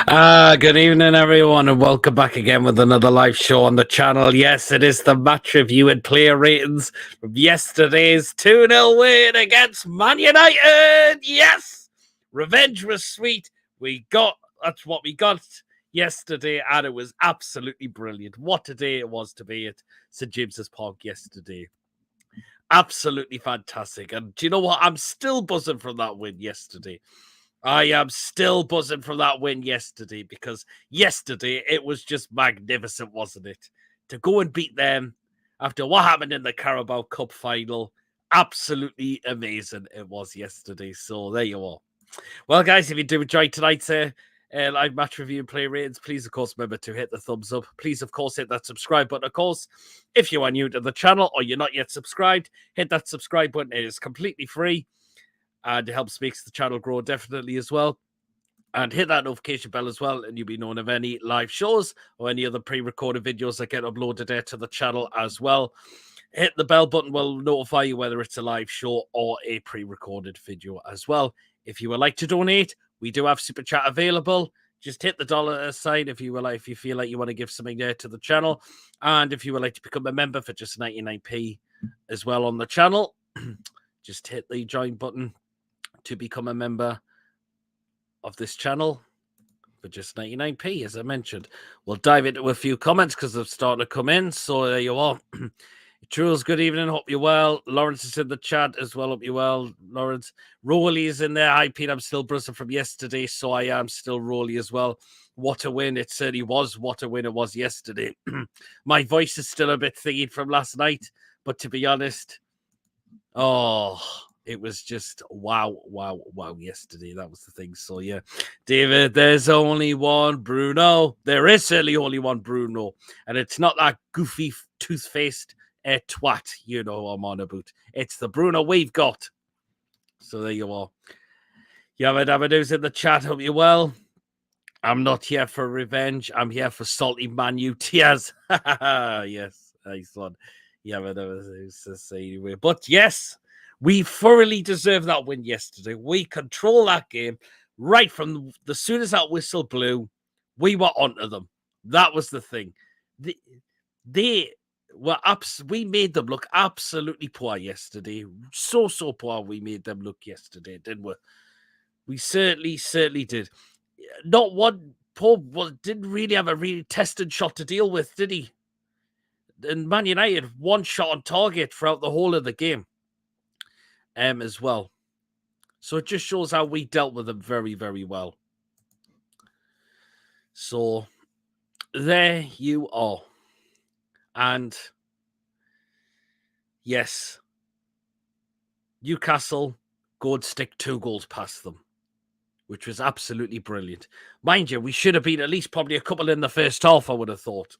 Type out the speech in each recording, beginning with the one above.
Good evening, everyone, and welcome back again with another live show on the channel. Yes, it is the match review and player ratings from yesterday's 2-0 win against Man United. Yes, revenge was sweet. That's what we got yesterday, and it was absolutely brilliant. What a day it was to be at St. James's Park yesterday. Absolutely fantastic. And do you know what? I'm still buzzing from that win yesterday. I am still buzzing from that win yesterday because yesterday it was just magnificent, wasn't it? To go and beat them after what happened in the Carabao Cup final. Absolutely amazing it was yesterday. So there you are. Well, guys, if you do enjoy tonight's live match review and play ratings, please, of course, remember to hit the thumbs up. Please, of course, hit that subscribe button. Of course, if you are new to the channel or you're not yet subscribed, hit that subscribe button. It is completely free. And it helps makes the channel grow definitely as well. And hit that notification bell as well, and you'll be known of any live shows or any other pre-recorded videos that get uploaded there to the channel as well. Hit the bell button will notify you whether it's a live show or a pre-recorded video as well. If you would like to donate, we do have Super Chat available. Just hit the dollar sign if you feel like you want to give something there to the channel. And if you would like to become a member for just 99p as well on the channel, just hit the join button to become a member of this channel for just 99p, as I mentioned. We'll dive into a few comments because they've started to come in. So there you are. Jules, good evening. Hope you're well. Lawrence is in the chat as well. Hope you're well, Lawrence. Rolly is in there. Hi, Pete. I'm still buzzing from yesterday, so I am still Rolly as well. What a win. It certainly was. What a win it was yesterday. My voice is still a bit thingy from last night, but to be honest, it was just wow yesterday. That was the thing. So, yeah. David, there's only one Bruno. There is certainly only one Bruno. And it's not that goofy, tooth-faced twat, you know I'm on about. It's the Bruno we've got. So, there you are. Yabba Dabba Doos in the chat. Hope you're well. I'm not here for revenge. I'm here for salty Man U tears. Yes, nice one. Yabba Dabba Doos. Anyway. But, yes. We thoroughly deserved that win yesterday. We control that game right from the soon as that whistle blew. We were onto them. That was the thing. We made them look absolutely poor yesterday. So poor we made them look yesterday, didn't we? We certainly did. Not one didn't really have a really tested shot to deal with, did he? And Man United, one shot on target throughout the whole of the game. As well. So it just shows how we dealt with them very, very well. So there you are. And yes, Newcastle go and stick 2 goals past them, which was absolutely brilliant. Mind you, we should have been at least probably a couple in the first half, I would have thought.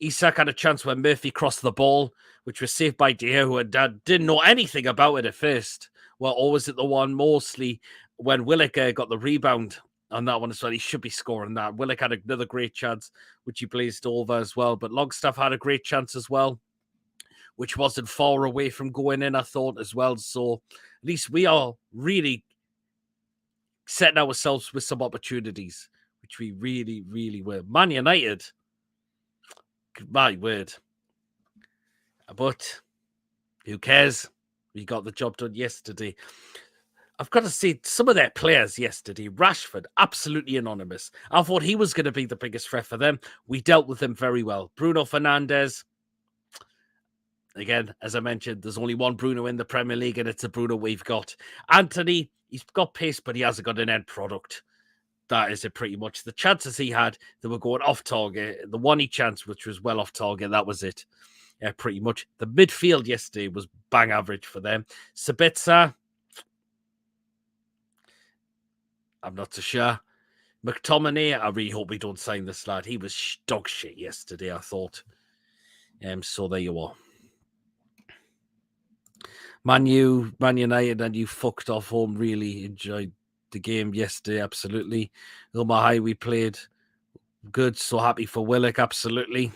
Isak had a chance when Murphy crossed the ball, which was saved by De Gea, who didn't know anything about it at first. Well, or was it the one mostly when Willock got the rebound on that one as well? He should be scoring that. Willock had another great chance, which he blazed over as well. But Longstaff had a great chance as well, which wasn't far away from going in, I thought, as well. So at least we are really setting ourselves with some opportunities, which we really, really were. Man United, my word. But who cares? We got the job done yesterday. I've got to say, some of their players yesterday, Rashford, absolutely anonymous. I thought he was going to be the biggest threat for them. We dealt with him very well. Bruno Fernandes, again, as I mentioned, there's only one Bruno in the Premier League, and it's a Bruno we've got. Anthony, he's got pace, but he hasn't got an end product. That is it pretty much. The chances he had, they were going off target. The one he chanced, which was well off target, that was it. Yeah, pretty much. The midfield yesterday was bang average for them. Sabitzer, I'm not so sure. McTominay, I really hope we don't sign this lad. He was dog shit yesterday, I thought. So there you are. Man United, and you fucked off home. Really enjoyed the game yesterday, absolutely. Omar High, we played good. So happy for Willock, absolutely.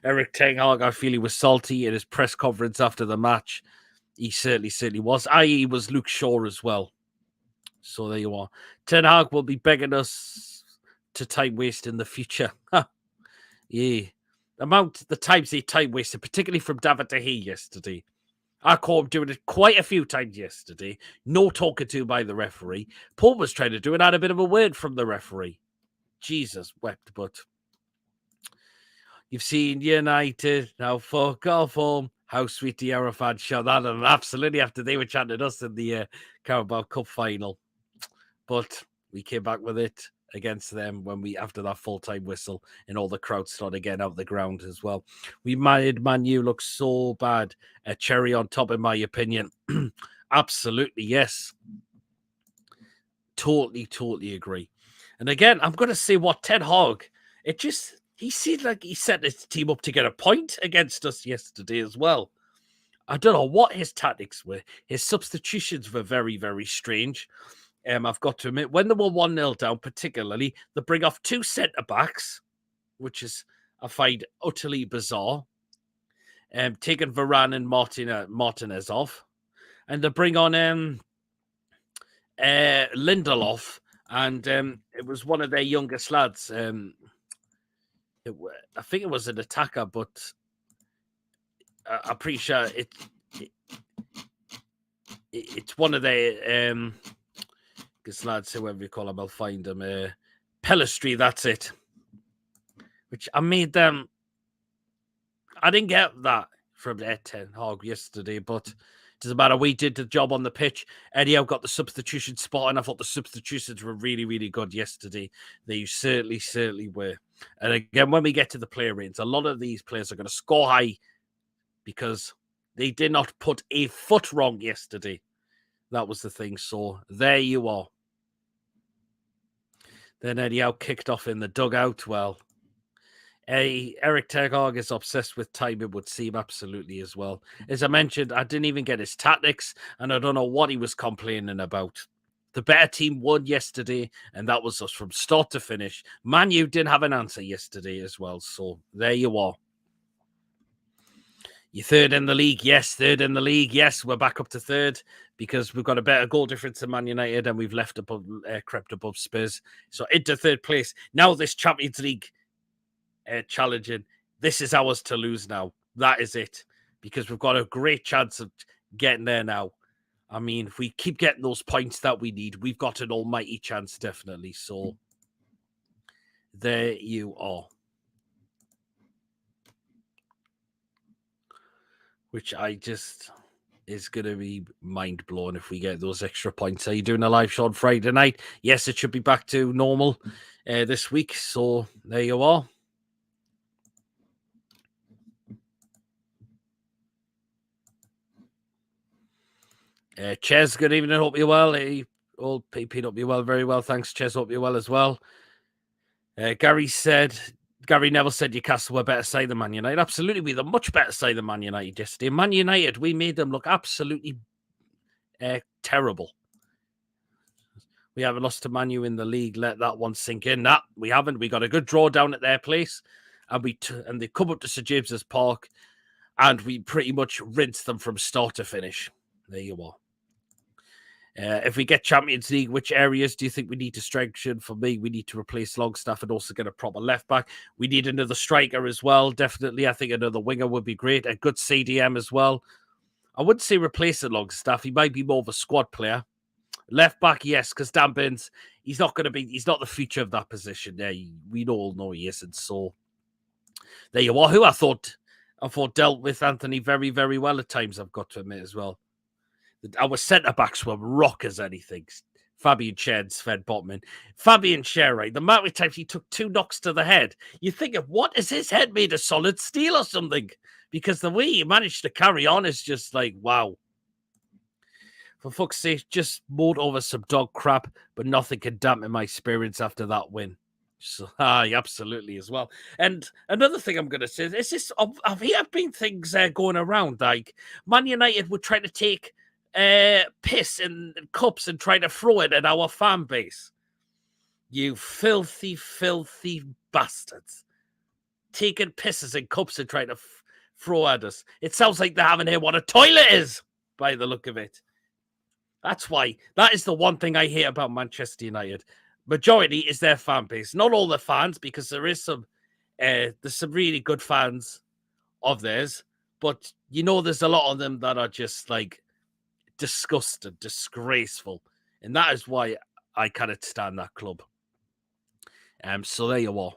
Eric Ten Hag, I feel he was salty in his press conference after the match. He certainly was. I.e. was Luke Shaw as well. So there you are. Ten Hag will be begging us to time waste in the future. Yeah. The times he time wasted, particularly from David De Gea yesterday. I caught him doing it quite a few times yesterday. No talking to by the referee. Paul was trying to do it, had a bit of a word from the referee. Jesus wept, but you've seen United now fuck off home. How sweet the Arafat shot that, and absolutely after they were chanting us in the Carabao Cup final. But we came back with it against them after that full-time whistle, and all the crowd started getting out the ground as well. We made Man U look so bad. A cherry on top, in my opinion. Absolutely, yes. Totally agree. And again, I'm going to say what Ten Hag, he seemed like he set his team up to get a point against us yesterday as well. I don't know what his tactics were. His substitutions were very, very strange. I've got to admit, when they were 1-0 down, particularly, they bring off 2 centre-backs, which is, I find, utterly bizarre. Taking Varane and Martinez off. And they bring on Lindelof, and it was one of their youngest lads. I think it was an attacker, but I'm pretty sure it's one of their lads, whoever you call him, I'll find him. Pelistri, that's it. Which I made them. I didn't get that from Ten Hag yesterday, but it doesn't matter. We did the job on the pitch. Eddie got the substitution spot, and I thought the substitutions were really, really good yesterday. They certainly were. And again, when we get to the player ratings, a lot of these players are going to score high because they did not put a foot wrong yesterday. That was the thing. So there you are. Then Eddie Howe kicked off in the dugout. Well, Eric Ten Hag is obsessed with time, it would seem, absolutely as well. As I mentioned, I didn't even get his tactics, and I don't know what he was complaining about. The better team won yesterday, and that was us from start to finish. Man U didn't have an answer yesterday as well, so there you are. You're third in the league. Yes, third in the league. Yes, we're back up to third because we've got a better goal difference than Man United, and we've crept above Spurs. So into third place. Now this Champions League challenging, this is ours to lose now. That is it, because we've got a great chance of getting there now. I mean, if we keep getting those points that we need, we've got an almighty chance, definitely. So there you are. Which is going to be mind-blowing if we get those extra points. Are you doing a live show on Friday night? Yes, it should be back to normal this week. So there you are. Ches, good evening. Hope you're well. Old PP, hope you're well. Very well. Thanks, Ches. Hope you're well as well. Gary Neville said Newcastle were better side than Man United. Absolutely, we were the much better side than Man United yesterday. Man United, we made them look absolutely terrible. We haven't lost to Man U in the league. Let that one sink in. Nah, we haven't. We got a good draw down at their place, and they come up to St James's Park, and we pretty much rinsed them from start to finish. There you are. If we get Champions League, which areas do you think we need to strengthen? For me, we need to replace Longstaff and also get a proper left back. We need another striker as well. Definitely, I think another winger would be great. A good CDM as well. I wouldn't say replacing Longstaff. He might be more of a squad player. Left back, yes, because Dan Burns, he's not the future of that position. Yeah, we all know he isn't. So there you are. Who I thought dealt with Anthony very, very well at times, I've got to admit as well. Our centre-backs were rock as anything. Fabian Schär and Sven Botman. Fabian Schär, right? The amount of times he took 2 knocks to the head. You think, what is his head made of solid steel or something? Because the way he managed to carry on is just like, wow. For fuck's sake, just mowed over some dog crap, but nothing can dampen my spirits after that win. So, absolutely as well. And another thing I'm going to say is this: have been things going around like Man United would try to take piss in cups and try to throw it at our fan base. You filthy bastards. Taking pisses in cups and trying to throw at us. It sounds like they haven't heard what a toilet is, by the look of it. That's why. That is the one thing I hate about Manchester United. majority is their fan base. Not all the fans, because there's some really good fans of theirs, but there's a lot of them that are just like disgusted, disgraceful, and that is why I cannot stand that club. So there you are.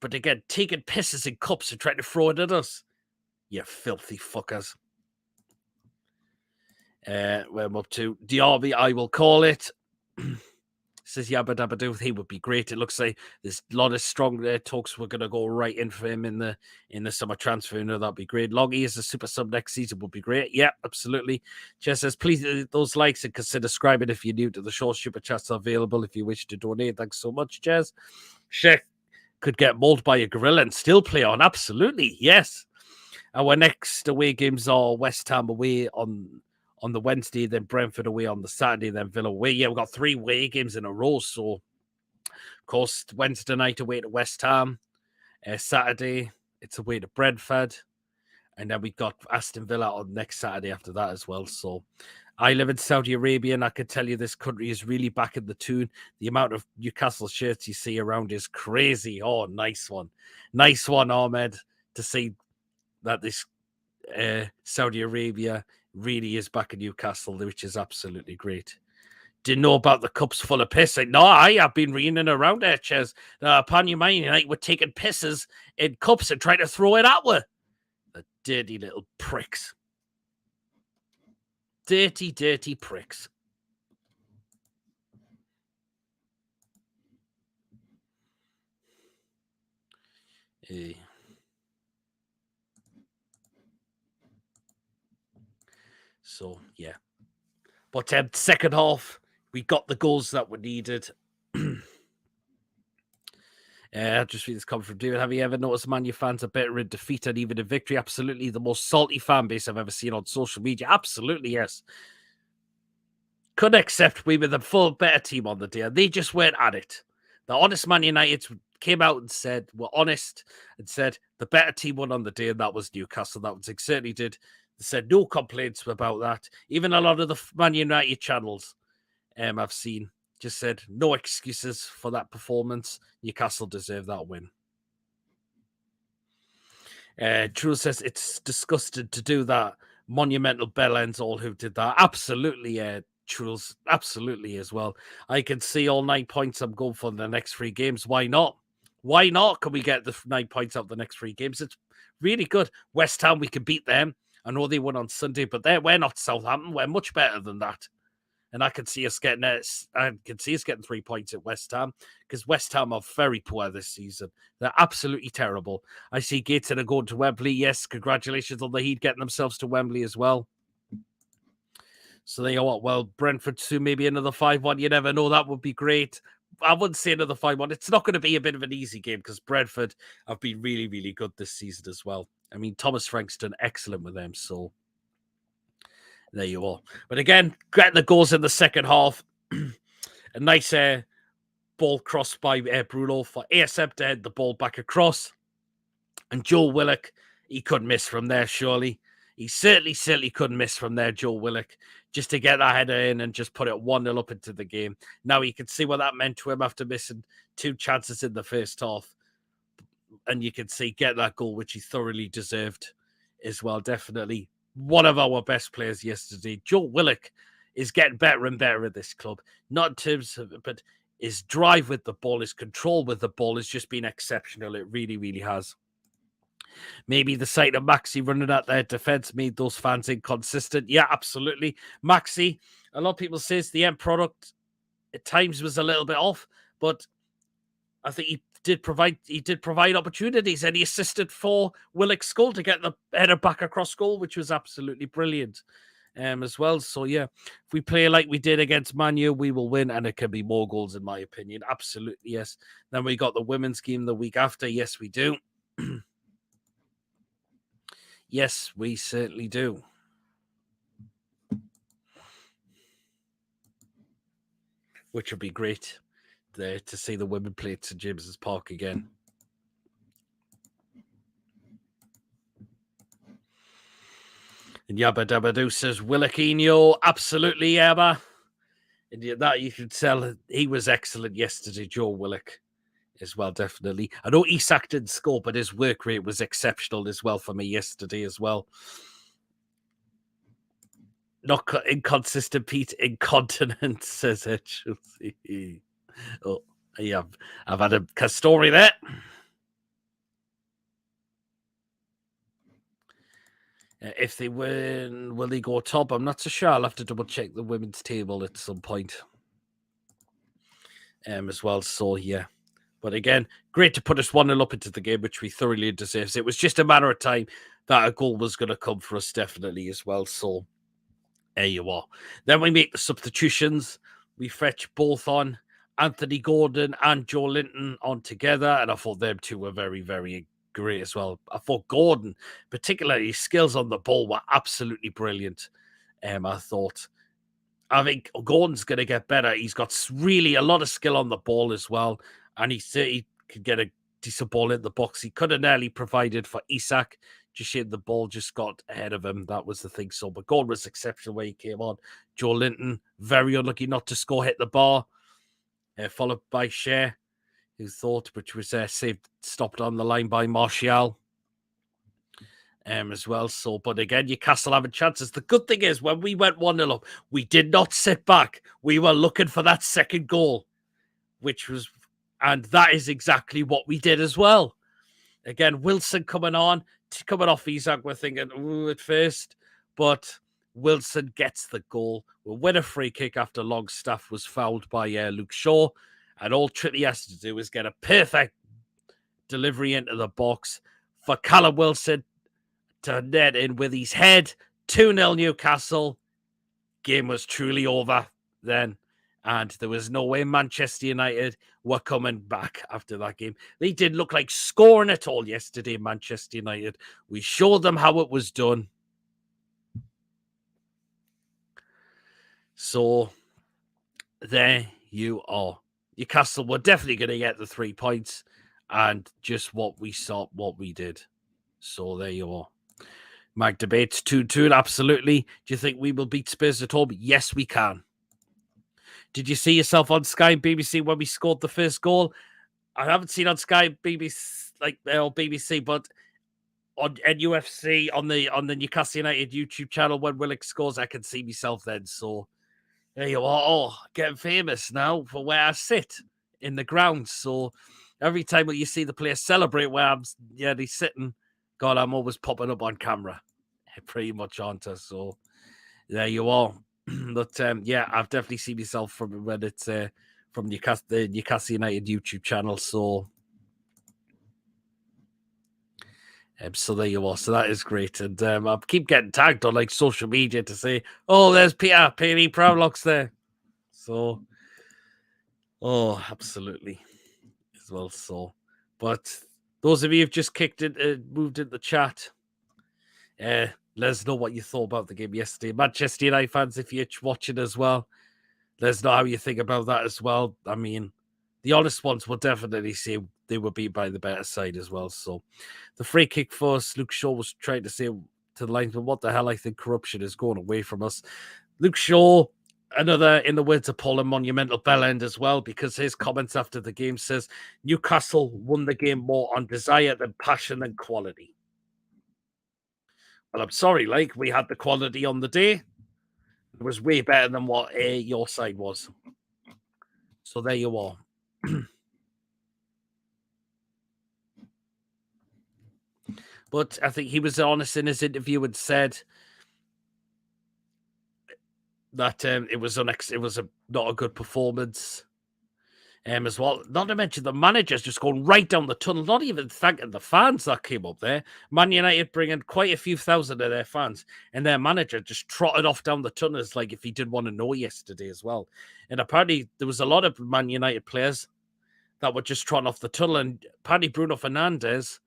But again, taking pisses in cups and trying to throw it at us, you filthy fuckers. Where I'm up to Diaby, I will call it. Says Yabba Dabba Doo, he would be great. It looks like there's a lot of strong talks. We're going to go right in for him in the summer transfer. That'd be great. Loggy as a super sub next season would be great. Yeah, absolutely. Jess says, please those likes and consider subscribing if you're new to the show. Super chats are available if you wish to donate. Thanks so much, Jess. Sheikh could get mauled by a gorilla and still play on. Absolutely, yes. Our next away games are West Ham away on the Wednesday, then Brentford away on the Saturday, then Villa away. Yeah, we've got 3 away games in a row. So, of course, Wednesday night away to West Ham. Saturday, it's away to Brentford. And then we've got Aston Villa on next Saturday after that as well. So, I live in Saudi Arabia, and I can tell you this country is really back in the tune. The amount of Newcastle shirts you see around is crazy. Oh, nice one. Nice one, Ahmed, to see that this Saudi Arabia really is back in Newcastle, which is absolutely great. Didn't know about the cups full of piss. No, I have been reading around there, Ches. Upon your mind, we're taking pisses in cups and trying to throw it at her. The dirty little pricks. Dirty, dirty pricks. So, yeah. But second half, we got the goals that were needed. I'll just read this comment from David. Have you ever noticed Man U fans are better in defeat and even in victory? Absolutely. The most salty fan base I've ever seen on social media. Absolutely, yes. Couldn't accept we were the full better team on the day. They just weren't at it. The honest Man United came out and said, we're honest, and said the better team won on the day, and that was Newcastle. That was they certainly did. They said no complaints about that. Even a lot of the Man United channels I've seen just said no excuses for that performance. Newcastle deserved that win. Drew says it's disgusting to do that. Monumental bell ends all who did that. Absolutely, Truls, absolutely as well. I can see all 9 points I'm going for in the next 3 games. Why not? Why not? Can we get the 9 points out of the next 3 games? It's really good. West Ham, we can beat them. I know they won on Sunday, but we're not Southampton. We're much better than that. And I can see us getting 3 points at West Ham, because West Ham are very poor this season. They're absolutely terrible. I see Gateshead are going to Wembley. Yes, congratulations on the Heat getting themselves to Wembley as well. So there you are. Well, Brentford soon, maybe another 5-1. You never know. That would be great. I wouldn't say another 5-1. It's not going to be a bit of an easy game because Brentford have been really, really good this season as well. I mean, Thomas Frank's done excellent with them. So there you are. But again, getting the goals in the second half. A nice ball crossed by Bruno for ASM to head the ball back across. And Joe Willock, he couldn't miss from there, surely. He certainly couldn't miss from there, Joe Willock, just to get that header in and just put it 1-0 up into the game. Now you can see what that meant to him after missing 2 chances in the first half. And you can see get that goal, which he thoroughly deserved as well, definitely. One of our best players yesterday. Joe Willock is getting better and better at this club. Not in terms of, but his drive with the ball, his control with the ball has just been exceptional. It really, really has. Maybe the sight of Maxi running at their defense made those fans inconsistent. Yeah, absolutely. Maxi, a lot of people say it's the end product. At times was a little bit off, but I think he did provide opportunities, and he assisted for Willock's goal to get the header back across goal, which was absolutely brilliant as well. So, yeah, if we play like we did against Man U, we will win, and it can be more goals, in my opinion. Absolutely, yes. Then we got the women's game the week after. Yes, we do. Yes, we certainly do. Which would be great there to see the women play at St James's Park again. And Yabba Dabba Doo says, Willoquinho, absolutely, Yabba. And that you could tell he was excellent yesterday, Joe Willock, as well, definitely. I know Isak didn't score, but his work rate was exceptional as well for me yesterday as well. Not inconsistent, Pete. Incontinent, says it. Oh, yeah, I've had a story there. If they win, will they go top? I'm not so sure. I'll have to double check the women's table at some point. As well. So yeah. But again, great to put us 1-0 up into the game, which we thoroughly deserve. It was just a matter of time that a goal was going to come for us, definitely, as well. So there you are. Then we make the substitutions. We fetch both on Anthony Gordon and Joe Linton on together. And I thought them two were very, very great as well. I thought Gordon, particularly his skills on the ball, were absolutely brilliant. I think Gordon's going to get better. He's got really a lot of skill on the ball as well. And he could get a decent ball in the box. He could have nearly provided for Isak. Just the ball just got ahead of him. That was the thing. So, but Gordon was exceptional when he came on. Joe Linton, very unlucky not to score, hit the bar. Followed by Shea, who thought, which was stopped on the line by Martial. As well. So, but again, Newcastle having chances. The good thing is, when we went 1-0 up, we did not sit back. We were looking for that second goal, and that is exactly what we did as well. Again, Wilson coming off Isak, we're thinking, ooh, at first, but Wilson gets the goal. We'll win a free kick after Longstaff was fouled by Luke Shaw, and all Trippier has to do is get a perfect delivery into the box for Callum Wilson to net in with his head. 2-0 Newcastle. Game was truly over then. And there was no way Manchester United were coming back after that game. They didn't look like scoring at all yesterday, Manchester United. We showed them how it was done. So there you are. Newcastle were definitely going to get the 3 points. And just what we saw, what we did. So there you are. Mag debates 2-2, absolutely. Do you think we will beat Spurs at home? Yes, we can. Did you see yourself on Sky BBC when we scored the first goal? I haven't seen on Sky BBC BBC, but on NFC on the Newcastle United YouTube channel when Willock scores, I can see myself then. So there you are. Oh, getting famous now for where I sit in the ground. So every time you see the players celebrate where they're sitting, God, I'm always popping up on camera. Pretty much onto. So there you are. But yeah, I've definitely seen myself from when it's from the Newcastle United YouTube channel. So so there you are. So that is great. And I keep getting tagged on like social media to say, oh, there's Peter Proudlock's there. So absolutely as well. So but those of you who've just moved in the chat, let us know what you thought about the game yesterday. Manchester United fans, if you're watching as well, let us know how you think about that as well. I mean, the honest ones will definitely say they were beat by the better side as well. So the free kick first, Luke Shaw was trying to say to the linesman, what the hell, I think corruption is going away from us. Luke Shaw, another, in the words of Paul, a monumental bell end as well, because his comments after the game says Newcastle won the game more on desire than passion and quality. Well, I'm sorry, we had the quality on the day. It was way better than what your side was. So there you are. But I think he was honest in his interview and said that it was not a good performance. As well, not to mention the manager's just going right down the tunnel, not even thanking the fans that came up there. Man United bringing quite a few thousand of their fans, and their manager just trotted off down the tunnels like if he didn't want to know yesterday as well. And apparently there was a lot of Man United players that were just trotting off the tunnel, and apparently Bruno Fernandes,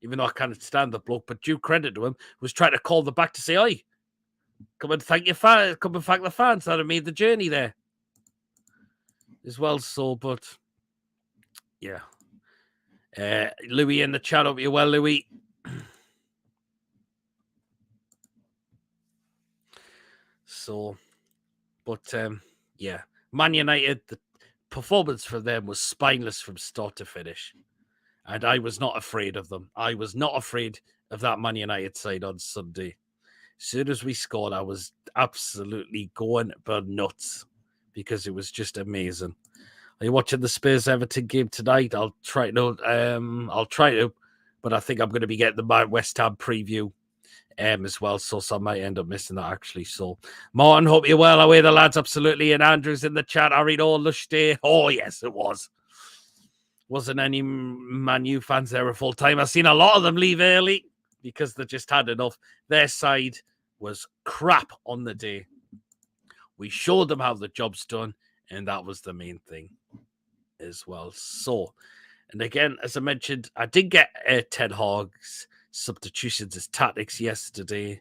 even though I can't stand the bloke, but due credit to him, was trying to call the back to say, oi, come and thank your fans, come and thank the fans that have made the journey there as well. So, but yeah. Louis in the chat, hope you're well, Louis. So, but yeah. Man United, the performance for them was spineless from start to finish. And I was not afraid of them. I was not afraid of that Man United side on Sunday. As soon as we scored, I was absolutely going nuts because it was just amazing. Are you watching the Spurs Everton game tonight? I'll try to, but I think I'm going to be getting the West Ham preview as well, so I might end up missing that actually. So, Martin, hope you're well. Away the lads, absolutely. And Andrew's in the chat. I read all lush day. Oh yes, it was. Wasn't any Man U fans there at full time. I've seen a lot of them leave early because they just had enough. Their side was crap on the day. We showed them how the job's done, and that was the main thing as well. So, and again, as I mentioned, I did get Ten Hag's substitutions as tactics yesterday.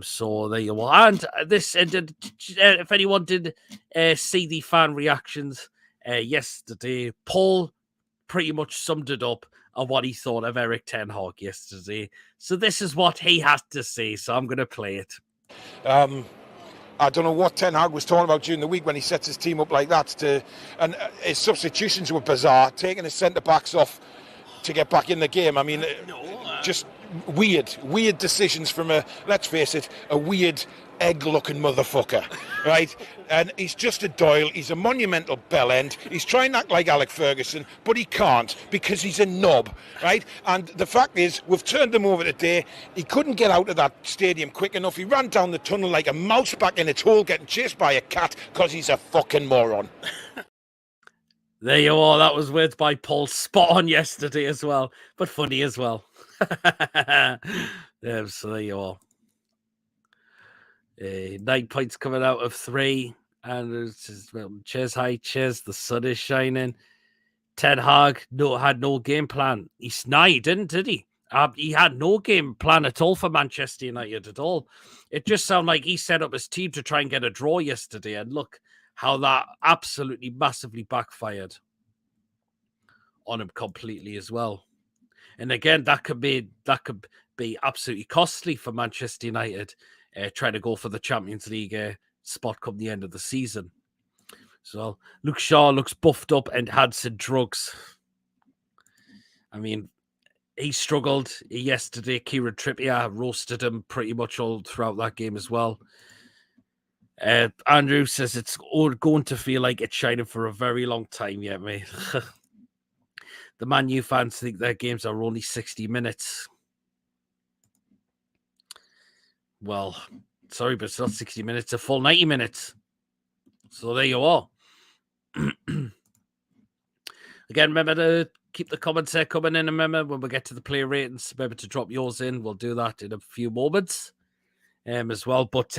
So there you are. And this ended, if anyone did see the fan reactions yesterday, Paul pretty much summed it up of what he thought of Eric Ten Hag yesterday. So this is what he has to say. So I'm going to play it. I don't know what Ten Hag was talking about during the week when he sets his team up like that. And his substitutions were bizarre, taking his centre-backs off to get back in the game. I mean, just weird decisions from let's face it, a weird egg-looking motherfucker, right? And he's just a Doyle. He's a monumental bellend. He's trying to act like Alec Ferguson, but he can't because he's a knob, right? And the fact is, we've turned him over today. He couldn't get out of that stadium quick enough. He ran down the tunnel like a mouse back in its hole getting chased by a cat because he's a fucking moron. There you are. That was words by Paul. Spot on yesterday as well, but funny as well. So there you are. 9 points coming out of 3. And it's just, well, cheers, hi, cheers. The sun is shining. Ten Hag had no game plan. He didn't, did he? He had no game plan at all for Manchester United at all. It just sounded like he set up his team to try and get a draw yesterday. And look how that absolutely massively backfired on him completely as well. And again, that could be absolutely costly for Manchester United trying to go for the Champions League spot come the end of the season. So Luke Shaw looks buffed up and had some drugs. I mean, he struggled yesterday. Kieran Trippier roasted him pretty much all throughout that game as well. Andrew says it's going to feel like it's shining for a very long time yet, mate. The Man U fans think their games are only 60 minutes. Well, sorry, but it's not 60 minutes, a full 90 minutes. So there you are. Again, remember to keep the comments there coming in. Remember, when we get to the player ratings, remember to drop yours in. We'll do that in a few moments as well. But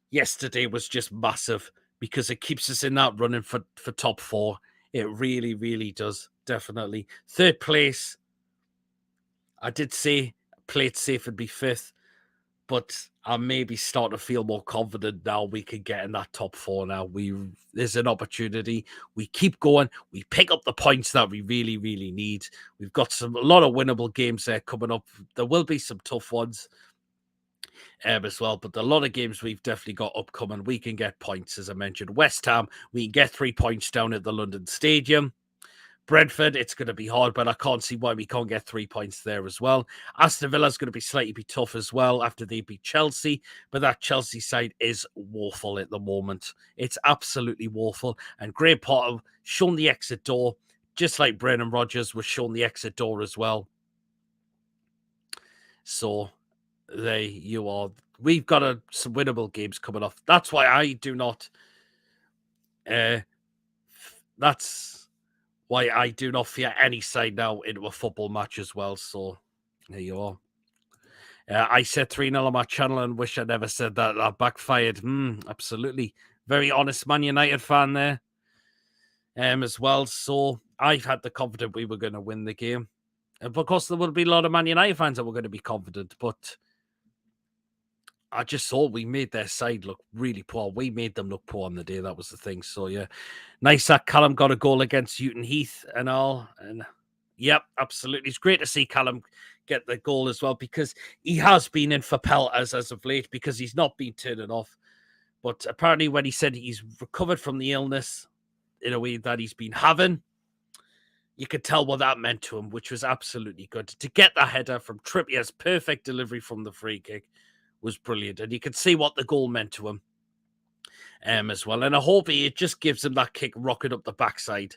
yesterday was just massive because it keeps us in that running for top 4. It really, really does. Definitely. 3rd place. I did say play it safe and be 5th. But I maybe start to feel more confident now we can get in that top 4 now. There's an opportunity. We keep going. We pick up the points that we really, really need. We've got a lot of winnable games there coming up. There will be some tough ones as well, but a lot of games we've definitely got upcoming. We can get points, as I mentioned. West Ham, we can get 3 points down at the London Stadium. Brentford, it's going to be hard, but I can't see why we can't get 3 points there as well. Aston Villa's going to be slightly tough as well after they beat Chelsea, but that Chelsea side is woeful at the moment. It's absolutely woeful. And Graham Potter shown the exit door, just like Brendan Rodgers was shown the exit door as well. So there you are. We've got some winnable games coming off. That's why I do not. That's why I do not fear any side now into a football match as well. So there you are. I said 3-0 on my channel and wish I never said that. That backfired. Absolutely. Very honest Man United fan there as well. So I've had the confidence we were going to win the game. And of course, there will be a lot of Man United fans that were going to be confident, but I just thought we made their side look really poor. We made them look poor on the day. That was the thing. So, yeah. Nice that Callum got a goal against Newton Heath and all. And, yep, absolutely. It's great to see Callum get the goal as well because he has been in for pelters as of late because he's not been turning off. But apparently when he said he's recovered from the illness in a way that he's been having, you could tell what that meant to him, which was absolutely good. To get that header from Trippier's perfect delivery from the free kick was brilliant. And you could see what the goal meant to him as well. And I hope it just gives him that kick rocket up the backside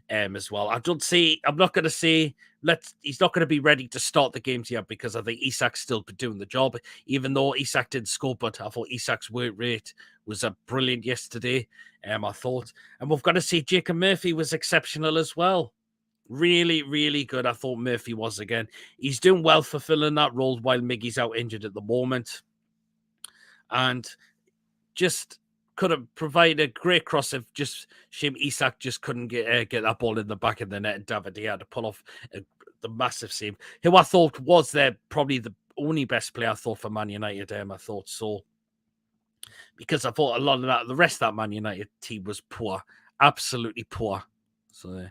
as well. I'm not going to say he's not going to be ready to start the games yet because I think Isak's still doing the job, even though Isak didn't score, but I thought Isak's work rate was brilliant yesterday, I thought. And we've got to see Jacob Murphy was exceptional as well. Really, really good. I thought Murphy was again. He's doing well fulfilling that role while Miggy's out injured at the moment. And just could have provided a great cross if just shame Isak just couldn't get that ball in the back of the net and David had to pull off the massive save. Who I thought was probably the only best player I thought for Man United. I thought so. Because I thought a lot of the rest of that Man United team was poor. Absolutely poor. So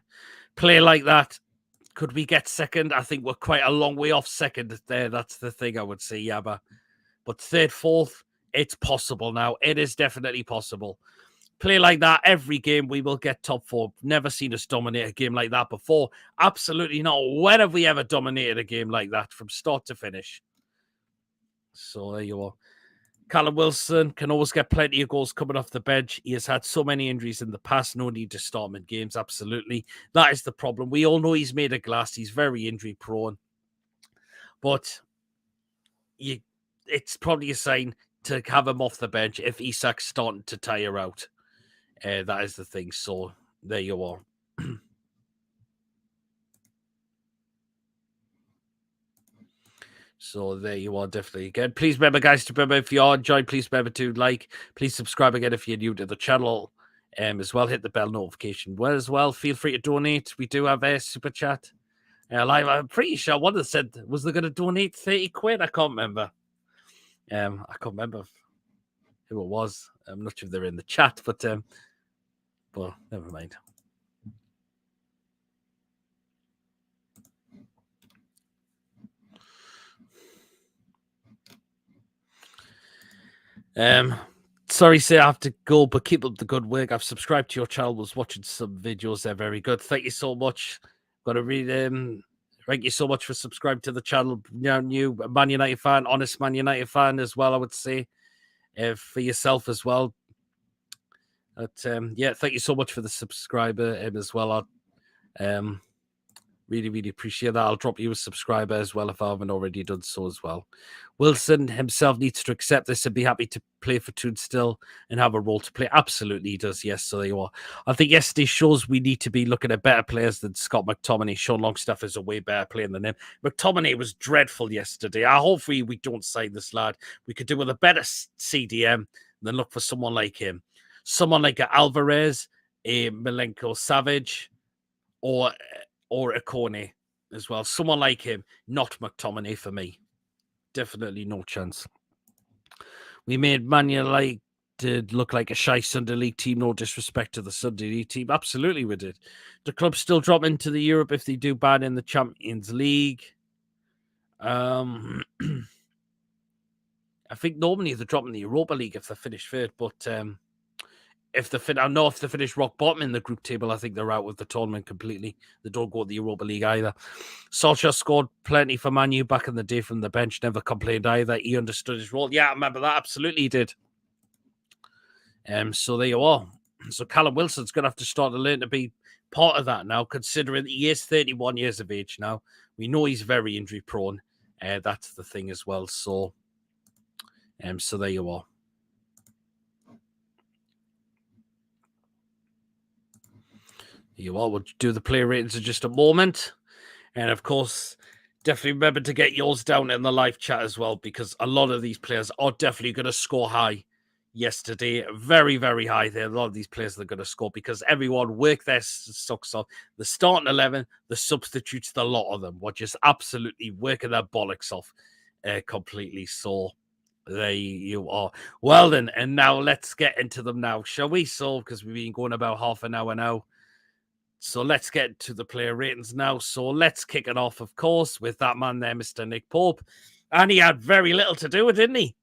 play like that. Could we get second? I think we're quite a long way off second there. That's the thing I would say, Yabba. But third, fourth, it's possible now. It is definitely possible. Play like that every game, we will get top four. Never seen us dominate a game like that before. Absolutely not. When have we ever dominated a game like that from start to finish? So there you are. Callum Wilson can always get plenty of goals coming off the bench. He has had so many injuries in the past. No need to start him in games. Absolutely. That is the problem. We all know he's made of glass. He's very injury prone. But it's probably a sign to have him off the bench if Isak's starting to tire out. That is the thing. So there you are. So there you are, definitely. Again, please remember, guys, to remember if you are enjoying, please remember to please subscribe again if you're new to the channel. As well, hit the bell notification. Well, as well, feel free to donate. We do have a super chat. Live. I'm pretty sure one of them said, was they going to donate 30 quid? I can't remember. I can't remember who it was. I'm not sure if they're in the chat, but never mind. Sorry, say I have to go, but keep up the good work. I've subscribed to your channel, was watching some videos. They're very good. Thank you so much. Got to read thank you so much for subscribing to the channel. New Man United fan, honest Man United fan as well, I would say. For yourself as well. But yeah, thank you so much for the subscriber as well. Really, really appreciate that. I'll drop you a subscriber as well if I haven't already done so as well. Wilson himself needs to accept this and be happy to play for Toon still and have a role to play. Absolutely, he does. Yes, so there you are. I think yesterday shows we need to be looking at better players than Scott McTominay. Sean Longstaff is a way better player than him. McTominay was dreadful yesterday. Hopefully we don't sign this lad. We could do with a better CDM than look for someone like him. Someone like a Alvarez, a Milenko Savic, or a Kone as well. Someone like him, not McTominay for me. Definitely no chance. We made Man United look like a shy Sunday League team. No disrespect to the Sunday League team. Absolutely we did. The club still drop into the Europe if they do bad in the Champions League. I think normally they drop in the Europa League if they finish third, but if they finish rock bottom in the group table, I think they're out of the tournament completely. They don't go to the Europa League either. Solskjaer scored plenty for Man U back in the day from the bench, never complained either. He understood his role. Yeah, I remember that. Absolutely he did. So there you are. So Callum Wilson's going to have to start to learn to be part of that now, considering he is 31 years of age now. We know he's very injury prone. That's the thing as well. So there you are. You all will do the player ratings in just a moment. And of course, definitely remember to get yours down in the live chat as well, because a lot of these players are definitely going to score high yesterday. Very, very high there. A lot of these players are going to score because everyone worked their socks off. The starting 11, the substitutes, the lot of them were just absolutely working their bollocks off completely. So there you are. Well then, and now let's get into them now, shall we? So, because we've been going about half an hour now. So let's get to the player ratings now. So let's kick it off, of course, with that man there, Mr. Nick Pope. And he had very little to do with it, didn't he?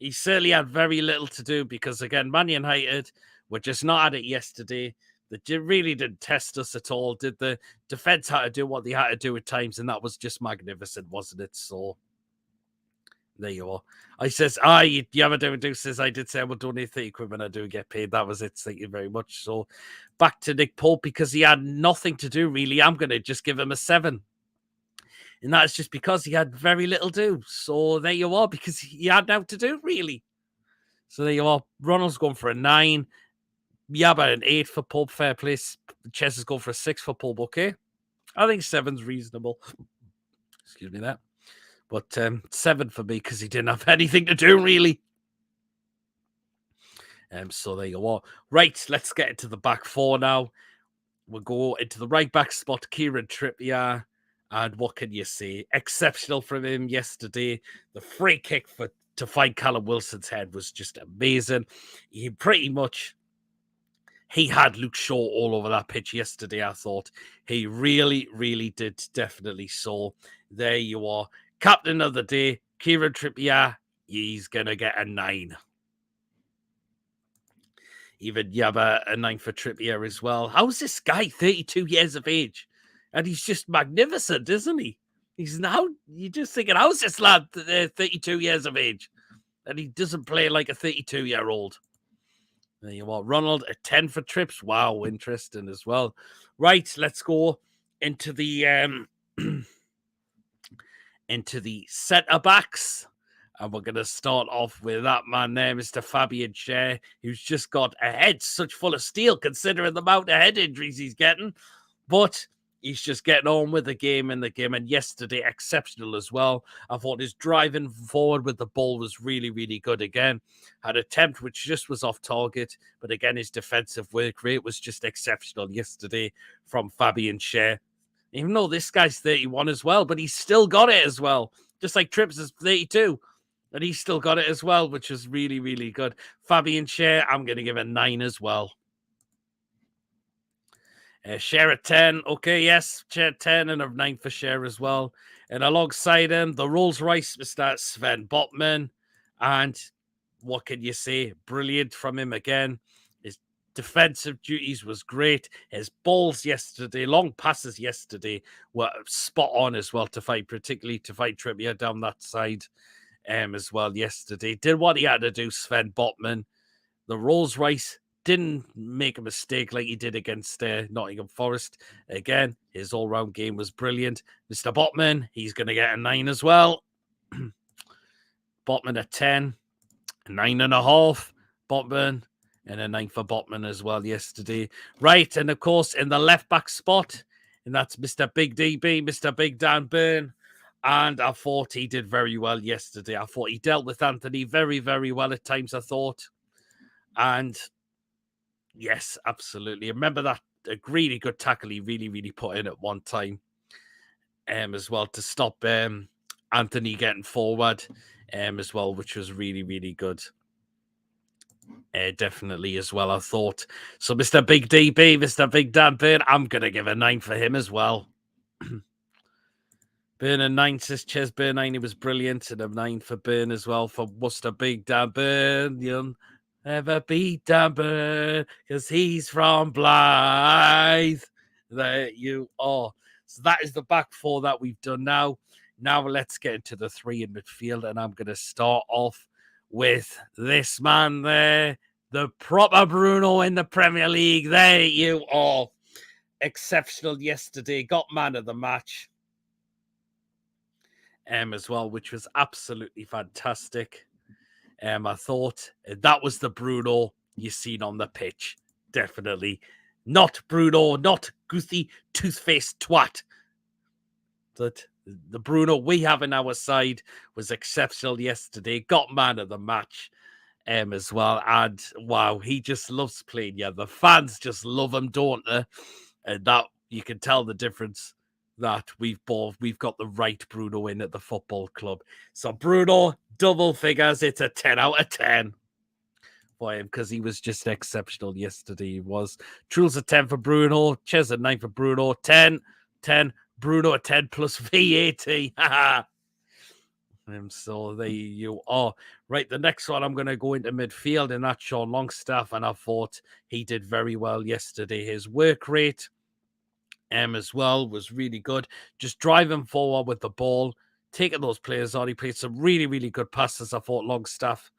he certainly had very little to do because, again, Man United were just not at it yesterday. They really didn't test us at all. Did the defense had to do what they had to do at times, and that was just magnificent, wasn't it? So there you are. I says, you have a do says I did say I would donate 30 quid when I do get paid. That was it. Thank you very much. So back to Nick Pope because he had nothing to do, really. I'm going to just give him a 7. And that's just because he had very little to do. So there you are, because he had nothing to do, really. So there you are. Ronald's going for a 9. Yabba an 8 for Pope. Fair play. Chess is going for a 6 for Pope. Okay. I think 7's reasonable. Excuse me that. But 7 for me because he didn't have anything to do, really. So there you are. Right, let's get into the back four now. We'll go into the right back spot, Kieran Trippier. And what can you say? Exceptional from him yesterday. The free kick to find Callum Wilson's head was just amazing. He had Luke Shaw all over that pitch yesterday, I thought. He really, really did, definitely so. There you are. Captain of the day, Kieran Trippier. He's going to get a 9. Even Yabba, a 9 for Trippier as well. How's this guy 32 years of age? And he's just magnificent, isn't he? He's now, you're just thinking, how's this lad 32 years of age? And he doesn't play like a 32-year-old. There you are. Ronald, a 10 for Trips. Wow, interesting as well. Right, let's go into the into the centre-backs. And we're going to start off with that man there, Mr. Fabian Schär, who's just got a head such full of steel, considering the amount of head injuries he's getting. But he's just getting on with the game. And yesterday, exceptional as well. I thought his driving forward with the ball was really, really good again. Had an attempt which just was off target. But again, his defensive work rate was just exceptional yesterday from Fabian Schär. Even though this guy's 31 as well, but he's still got it as well. Just like Trips is 32. And he still got it as well, which is really, really good. Fabian Schär, I'm going to give a 9 as well. Schär at 10. Okay, yes, Schär 10 and a 9 for Schär as well. And alongside him, the Rolls-Royce Mr. Sven Botman. And what can you say? Brilliant from him again. His defensive duties was great. His balls yesterday, long passes yesterday, were spot on as well particularly to fight Trippier down that side. As well yesterday. Did what he had to do, Sven Botman. The Rolls-Royce didn't make a mistake like he did against Nottingham Forest. Again, his all-round game was brilliant. Mr. Botman, he's going to get a 9 as well. Botman a 10, a 9.5. Botman, and a 9 for Botman as well yesterday. Right, and of course, in the left-back spot, and that's Mr. Big DB, Mr. Big Dan Burn. And I thought he did very well yesterday. I thought he dealt with Anthony very, very well at times, I thought. And yes, absolutely. Remember that a really good tackle he really, really put in at one time as well to stop Anthony getting forward as well, which was really, really good. Definitely as well, I thought. So Mr. Big DB, Mr. Big Dan Burn, I'm going to give a 9 for him as well. Burn a 9, says Ches Burn 9. He was brilliant. And a 9 for Burn as well for Mr. Big Dan Burn. You'll never beat Dan Burn because he's from Blythe. There you are. So that is the back four that we've done now. Now let's get into the 3 in midfield. And I'm going to start off with this man there. The proper Bruno in the Premier League. There you are. Exceptional yesterday. Got man of the match. As well, which was absolutely fantastic. I thought that was the Bruno you seen on the pitch. Definitely. Not Bruno, not goofy, tooth-faced twat. But the Bruno we have in our side was exceptional yesterday. Got man of the match as well. And wow, he just loves playing. Yeah, the fans just love him, don't they? And that you can tell the difference that we've got the right Bruno in at the football club. So Bruno, double figures. It's a 10 out of 10 for him because he was just exceptional yesterday. He was. Truls a 10 for Bruno. Ches a 9 for Bruno. 10. Bruno a 10 plus VAT. So there you are. Right, the next one I'm going to go into midfield, and that's Sean Longstaff, and I thought he did very well yesterday. His work rate as well was really good. Just driving forward with the ball, taking those players on. He played some really, really good passes, I thought, Longstaff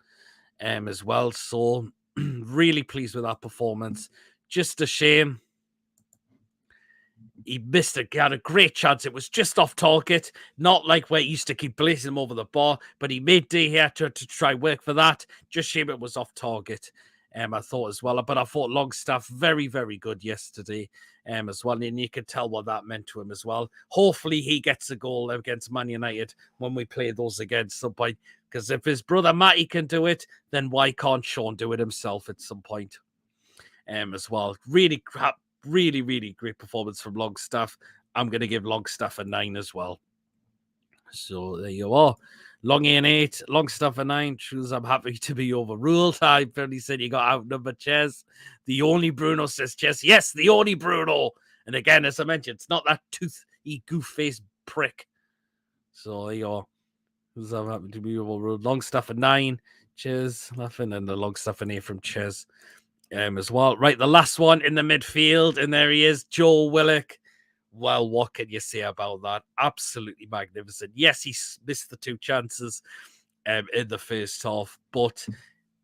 as well. So really pleased with that performance. Just a shame he missed it. He had a great chance. It was just off target, not like where he used to keep blazing him over the bar, but he made day here to try work for that. Just shame it was off target. I thought as well. But I thought Longstaff very, very good yesterday as well. And you could tell what that meant to him as well. Hopefully he gets a goal against Man United when we play those again some point. Because if his brother Matty can do it, then why can't Sean do it himself at some point as well? Really great performance from Longstaff. I'm going to give Longstaff a 9 as well. So there you are. Longy an 8, Longstaff a 9. Choose, I'm happy to be overruled. I barely said you got outnumbered, Ches. The only Bruno, says Ches. Yes, the only Bruno. And again, as I mentioned, it's not that toothy, goof-faced prick. So there you are. Choose, I'm happy to be overruled. Longstaff a 9. Ches, laughing. And the Longstaff an 8 from Ches. As well. Right, the last one in the midfield, and there he is, Joe Willock. Well, what can you say about that? Absolutely magnificent. Yes, he missed the 2 chances in the first half, but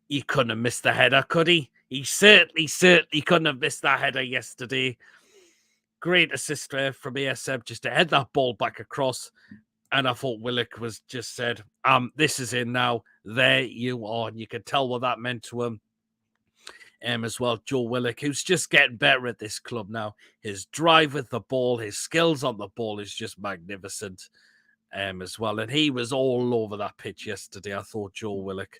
he couldn't have missed the header, could he? He certainly couldn't have missed that header yesterday. Great assist from ASM just to head that ball back across. And I thought Willock was just said, this is in now. There you are. And you could tell what that meant to him. As well, Joe Willock, who's just getting better at this club now. His drive with the ball, his skills on the ball is just magnificent as well. And he was all over that pitch yesterday, I thought, Joe Willock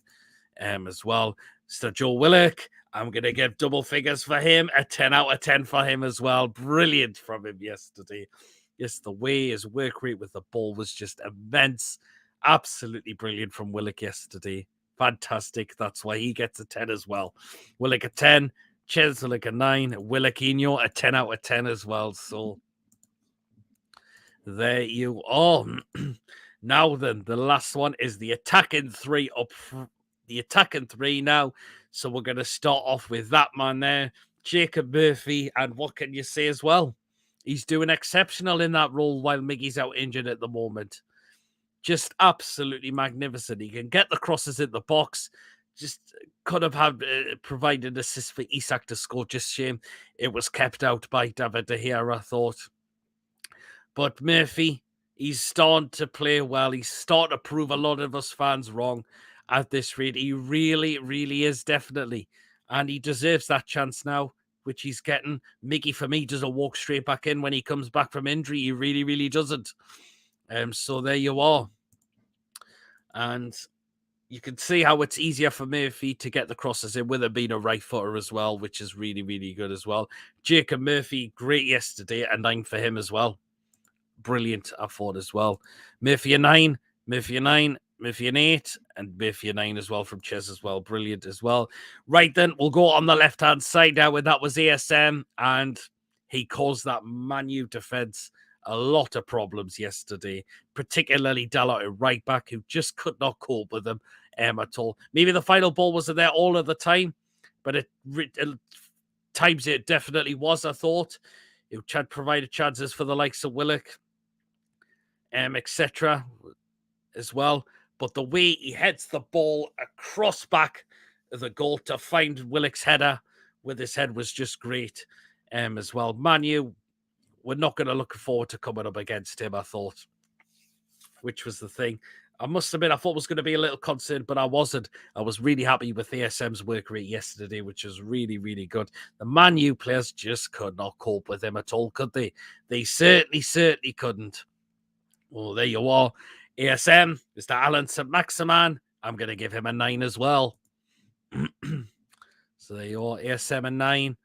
as well. So Joe Willock, I'm going to give double figures for him, a 10 out of 10 for him as well. Brilliant from him yesterday. Just the way his work rate with the ball was just immense. Absolutely brilliant from Willock yesterday. Fantastic. That's why he gets a 10 as well. Willock a 10, Ches Willock a 9, Willockinho a 10 out of 10 as well. So there you are. Now then, the last one is the attacking 3 up. The attacking 3 now. So we're going to start off with that man there, Jacob Murphy. And what can you say as well? He's doing exceptional in that role while Miggy's out injured at the moment. Just absolutely magnificent. He can get the crosses in the box. Just could have had provided assist for Isak to score. Just shame it was kept out by David De Gea, I thought. But Murphy, he's starting to play well. He's starting to prove a lot of us fans wrong at this rate. He really, really is, definitely. And he deserves that chance now, which he's getting. Miggy, for me, doesn't walk straight back in when he comes back from injury. He really, really doesn't. So there you are. And you can see how it's easier for Murphy to get the crosses in with him being a right footer as well, which is really, really good as well. Jacob Murphy, great yesterday, a 9 for him as well. Brilliant, I thought as well. Murphy a 9, Murphy a 9, Murphy an 8, and Murphy a 9 as well from Ches as well. Brilliant as well. Right then, we'll go on the left-hand side now, and that was ASM, and he caused that Man U defence a lot of problems yesterday, particularly Dalot at right back, who just could not cope with them at all. Maybe the final ball wasn't there all of the time, but at times it definitely was, I thought. It had provided chances for the likes of Willock, etc. as well. But the way he heads the ball across back the goal to find Willock's header with his head was just great as well. Man U, we're not going to look forward to coming up against him, I thought, which was the thing. I must admit, I thought it was going to be a little concerned, but I wasn't. I was really happy with ASM's work rate yesterday, which was really, really good. The Man U players just could not cope with him at all, could they? They certainly couldn't. Well, there you are. ASM, Mr. Alan St. Maximan. I'm going to give him a 9 as well. So there you are. ASM a 9.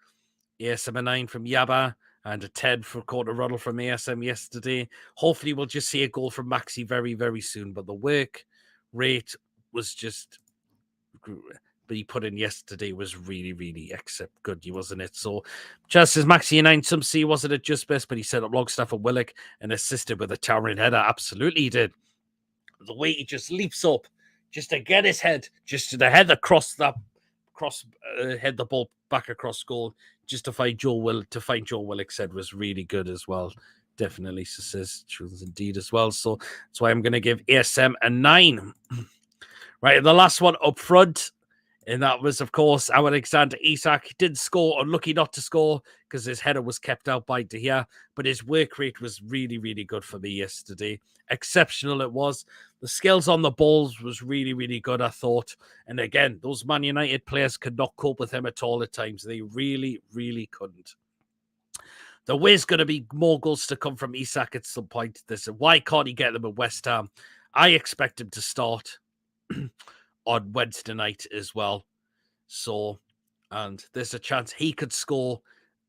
ASM a 9 from Yaba. And a 10 for Corner Ruddle from ASM yesterday. Hopefully, we'll just see a goal from Maxi very, very soon. But the work rate was just... But he put in yesterday was really, really good, wasn't it? So, just says Maxi a 9. Some see wasn't it just best, but he set up Longstaff and Willock and assisted with a towering header. Absolutely, he did. The way he just leaps up, just to get his head, just to the head across that, head the ball back across goal, just to find Joe Willock said was really good as well. Definitely says truth indeed as well. So that's why I'm going to give ASM a 9. Right, the last one up front. And that was, of course, our Alexander Isak. Didn't score, unlucky not to score because his header was kept out by De Gea. But his work rate was really, really good for me yesterday. Exceptional it was. The skills on the balls was really, really good, I thought. And again, those Man United players could not cope with him at all at times. They really, really couldn't. There was going to be more goals to come from Isak at some point. Why can't he get them at West Ham? I expect him to start on Wednesday night as well. So, and there's a chance he could score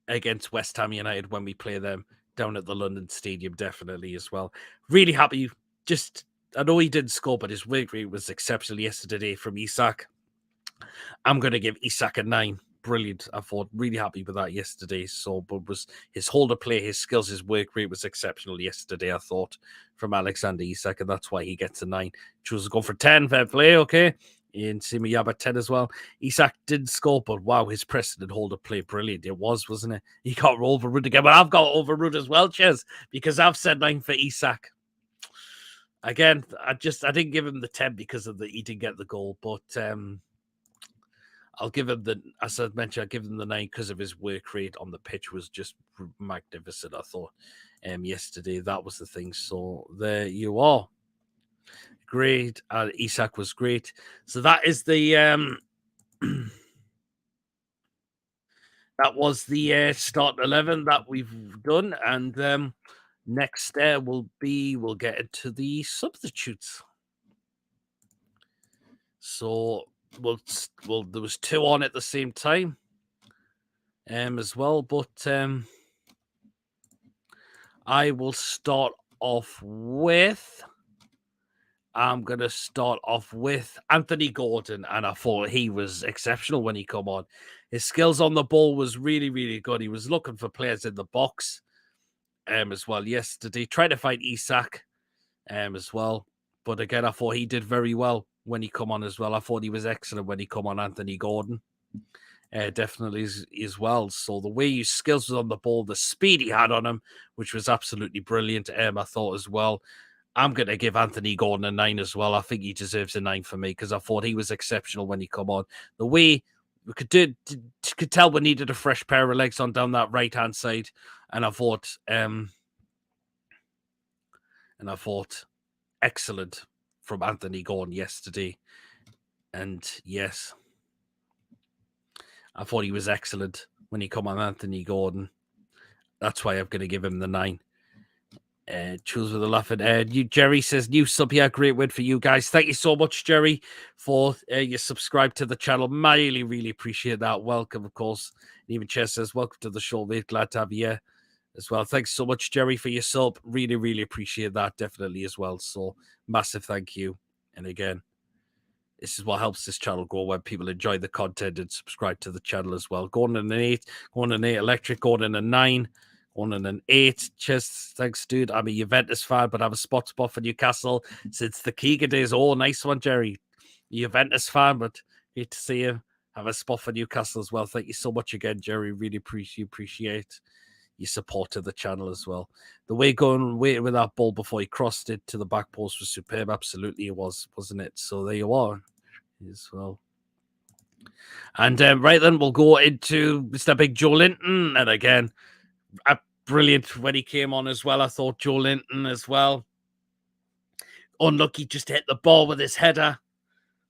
against West Ham United when we play them down at the London Stadium, definitely as well. Really happy. I know he didn't score, but his work rate was exceptional yesterday from Isak. I'm going to give Isak a 9. Brilliant. I thought really happy with that yesterday. So, but was his hold of play, his skills, his work rate was exceptional yesterday, I thought, from Alexander Isak, and that's why he gets a 9. Chose to go for 10, fair play, okay. In Simi Yaba 10 as well. Isak didn't score, but wow, his pressing and hold of play, brilliant. It was, wasn't it? He got overruled again, but I've got overruled as well, Ches, because I've said 9 for Isak. Again, I didn't give him the 10 because he didn't get the goal, but I'll give him as I mentioned, I'll give him the 9 because of his work rate on the pitch was just magnificent, I thought, yesterday. That was the thing. So there you are. Great. Isak was great. So that is the that was the start 11 that we've done, and next we'll get into the substitutes. So there was 2 on at the same time as well, but I will start off with I'm going to start off with Anthony Gordon, and I thought he was exceptional when he come on. His skills on the ball was really, really good. He was looking for players in the box as well yesterday. Tried to fight Isak as well. But again, I thought he did very well when he come on as well. I thought he was excellent when he come on, Anthony Gordon. Definitely as well. So the way his skills was on the ball, the speed he had on him, which was absolutely brilliant, I thought as well. I'm going to give Anthony Gordon a 9 as well. I think he deserves a 9 for me because I thought he was exceptional when he come on. The way we could tell we needed a fresh pair of legs on down that right-hand side. And I thought excellent from Anthony Gordon yesterday. And yes, I thought he was excellent when he come on, Anthony Gordon. That's why I'm going to give him the 9. Choose with a laugh at Jerry says, new sub here, great win for you guys. Thank you so much, Jerry, for you subscribe to the channel. Really, really appreciate that. Welcome, of course. And even Chess says, welcome to the show, mate. Glad to have you here as well. Thanks so much, Jerry, for your sub. Really, really appreciate that, definitely as well. So massive thank you. And again, this is what helps this channel grow when people enjoy the content and subscribe to the channel as well. Going in an 8, going in an 8 electric, going in a 9. One and an 8. Cheers. Thanks, dude. I'm a Juventus fan, but I have a spot for Newcastle since the Keegan days. Oh, nice one, Jerry. Juventus fan, but great to see you. Have a spot for Newcastle as well. Thank you so much again, Jerry. Really appreciate your support to the channel as well. The way waiting with that ball before he crossed it to the back post was superb. Absolutely, it was, wasn't it? So there you are as well. And right then, we'll go into Mr. Big Joe Linton. And again, brilliant when he came on as well. I thought Joe Linton as well. Unlucky just to hit the ball with his header.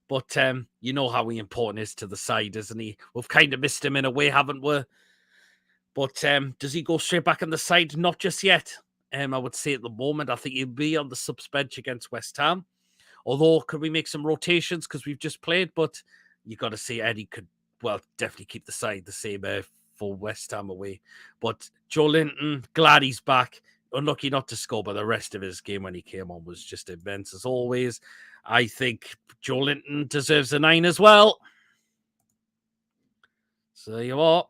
But you know how important he is to the side, isn't he? We've kind of missed him in a way, haven't we? But does he go straight back on the side? Not just yet. I would say at the moment, I think he'll be on the subs bench against West Ham. Although, could we make some rotations because we've just played? But you got to say Eddie could, well, definitely keep the side the same for West Ham away. But Joe Linton, glad he's back. Unlucky not to score, but the rest of his game when he came on was just immense as always. I think Joe Linton deserves a 9 as well. So there you are.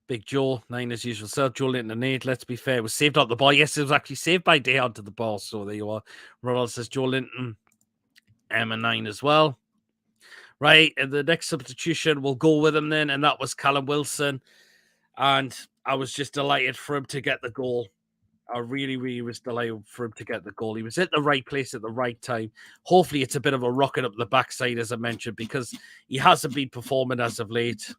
Big Joe, 9 as usual. So Joe Linton and 8. Let's be fair, was saved out the bar. Yes, it was actually saved by Day onto the bar. So there you are. Ronald says Joe Linton, a 9 as well. Right, and the next substitution, we'll go with him then, and that was Callum Wilson. And I was just delighted for him to get the goal. I really, really was delighted for him to get the goal. He was at the right place at the right time. Hopefully, it's a bit of a rocket up the backside, as I mentioned, because he hasn't been performing as of late.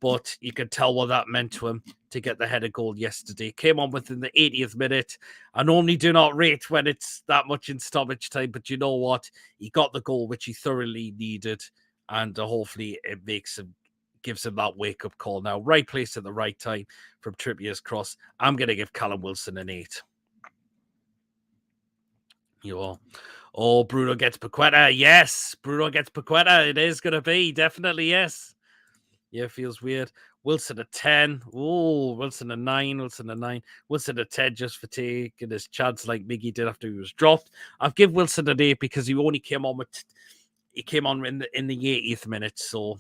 But you could tell what that meant to him to get the header goal yesterday. Came on within the 80th minute. I normally do not rate when it's that much in stoppage time, but you know what? He got the goal, which he thoroughly needed, and hopefully it gives him that wake-up call now. Right place at the right time from Trippier's cross. I'm going to give Callum Wilson an 8. You are. Oh, Bruno gets Paqueta. Yes, Bruno gets Paqueta. It is going to be. Definitely, yes. Yeah, feels weird. Wilson a 10. Oh, Wilson a 9. Wilson a 9. Wilson a 10 just for taking his chance like Miggy did after he was dropped. I've give Wilson an 8 because he only came on in the 80th minute. So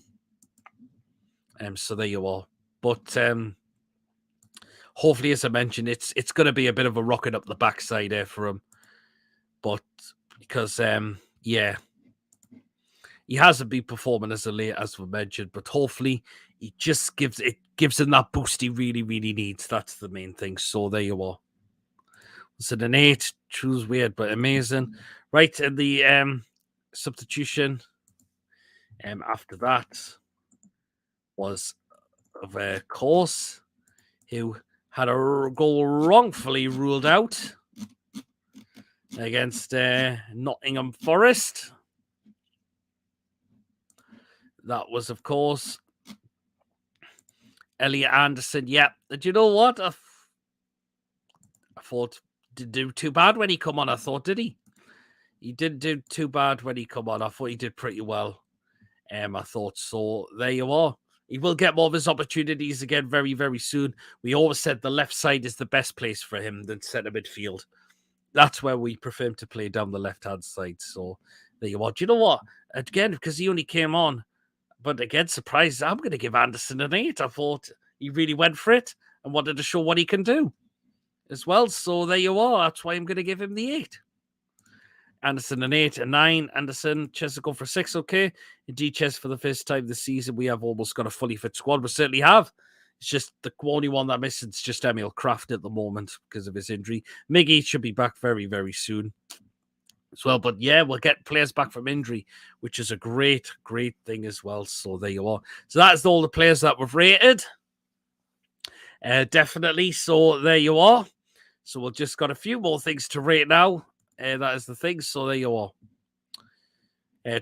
there you are. But hopefully, as I mentioned, it's going to be a bit of a rocket up the backside there for him. But because he hasn't been performing as late as we mentioned, but hopefully he just gives him that boost he really, really needs. That's the main thing. So there you are. So an 8, choose weird, but amazing. Right, and the substitution after that was of course, who had a goal wrongfully ruled out against Nottingham Forest. That was, of course, Elliot Anderson. Yeah, and you know what? I thought didn't do too bad when he come on. I thought, did he? He didn't do too bad when he come on. I thought he did pretty well. I thought so. There you are. He will get more of his opportunities again very, very soon. We always said the left side is the best place for him than centre midfield. That's where we prefer him to play, down the left-hand side. So there you are. Do you know what? Again, because he only came on, but again, surprised, I'm going to give Anderson an 8. I thought he really went for it and wanted to show what he can do as well. So there you are. That's why I'm going to give him the 8. Anderson an 8, a 9. Anderson, Chester go for 6, okay. Indeed, Chester for the first time this season, we have almost got a fully fit squad. We certainly have. It's just the only one that missing is just Emil Kraft at the moment because of his injury. Miggy should be back very, very soon as well. But yeah, we'll get players back from injury, which is a great, great thing as well. So there you are. So that's all the players that we've rated. Definitely. So there you are. So we've just got a few more things to rate now. That is the thing. So there you are.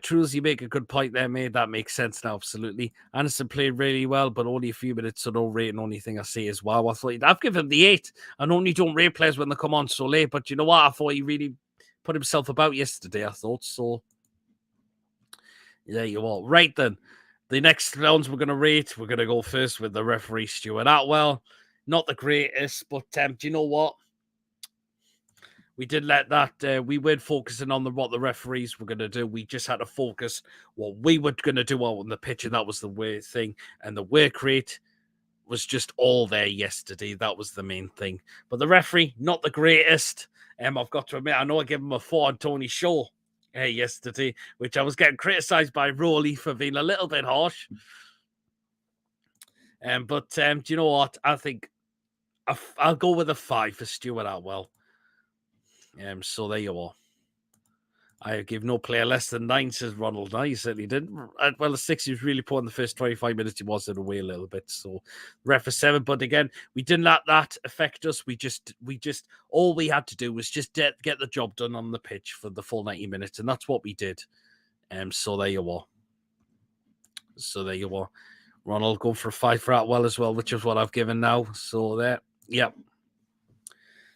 Truls, you make a good point there, mate. That makes sense now, absolutely. Anderson played really well, but only a few minutes, so no rating. Only thing I say is, wow, I thought I've given him the 8. I normally don't rate players when they come on so late, but you know what? I thought he really put himself about yesterday, I thought. So there you are. Right then. The next rounds we're going to rate, we're going to go first with the referee, Stuart Atwell. Not the greatest, but do you know what? We did let that, we weren't focusing on what the referees were going to do. We just had to focus what we were going to do out on the pitch, and that was the weird thing. And the work rate was just all there yesterday. That was the main thing. But the referee, not the greatest. I've got to admit, I know I gave him a 4 on Tony Shaw yesterday, which I was getting criticised by Rowley for being a little bit harsh. But do you know what? I think I'll go with a 5 for Stuart Atwell. So there you are. I give no player less than 9, says Ronald. No, he certainly didn't. Well, the 6 he was really poor in the first 25 minutes. He was in a way a little bit. So ref for 7. But again, we didn't let that affect us. We just all we had to do was just get the job done on the pitch for the full 90 minutes. And that's what we did. So there you are. So there you are. Ronald go for a 5 for Atwell as well, which is what I've given now. So there. Yep.